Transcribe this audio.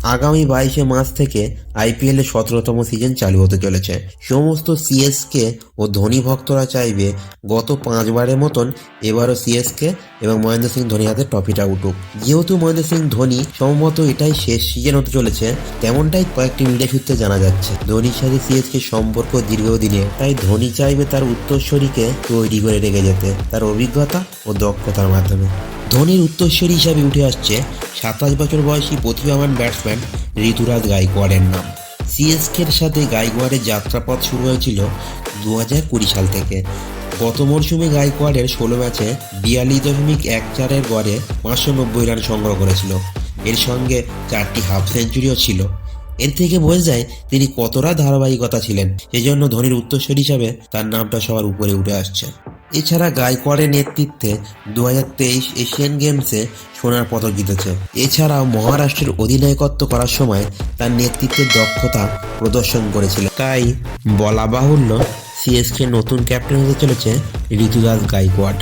আগামী 22শে মার্চ থেকে আইপিএল এর 17তম সিজন চালু হতে চলেছে। সমস্ত সিএসকে ও ধোনি ভক্তরা চাইবে গত 5বারের মতন এবারও সিএসকে এবং মহেন্দ্র সিং ধোনির হাতে ট্রফিটা উঠুক। যেহেতু মহেন্দ্র সিং ধোনি সম্ভবত এটাই শেষ সিজন হতে চলেছে, তেমনটাই কয়েকটি মিডিয়া সূত্রে জানা যাচ্ছে। ধোনির সাথে সিএসকে সম্পর্ক দীর্ঘদিনের, তাই ধোনি চাইবে তার উত্তরসূরিকে তৈরি করে রেখে যেতে তার অভিজ্ঞতা ও দক্ষতার মাধ্যমে। ধোনির উত্তরসূরি হিসাবে উঠে আসছে 27 বছর বয়সী প্রতিভাবান ব্যাটসম্যান ঋতুরাজ গাইকোয়াড়ের নাম। সিএসকের সাথে গাইকোয়াড়ের যাত্রাপথ শুরু হয়েছিল 2020 সাল থেকে। গত মরশুমে গাইকোয়াড়ের 16 ম্যাচে 42.14 গড়ে 590 রান সংগ্রহ করেছিল। এর সঙ্গে 4টি হাফ সেঞ্চুরিও ছিল। এর থেকে বোঝা যায় তিনি কতটা ধারাবাহিকতা ছিলেন, সেজন্য ধোনির উত্তরসূরি হিসাবে তার নামটা সবার উপরে উঠে আসছে। এছাড়া গাইকোয়াড়ের নেতৃত্বে 2023 এশিয়ান গেমসে সোনার পদক জিতেছে। এছাড়াও মহারাষ্ট্রের অধিনায়কত্ব করার সময় তার নেতৃত্বের দক্ষতা প্রদর্শন করেছিল। তাই বলা বাহুল্য সিএসকে নতুন ক্যাপ্টেন হতে চলেছে ঋতুরাজ গাইকোয়াড়।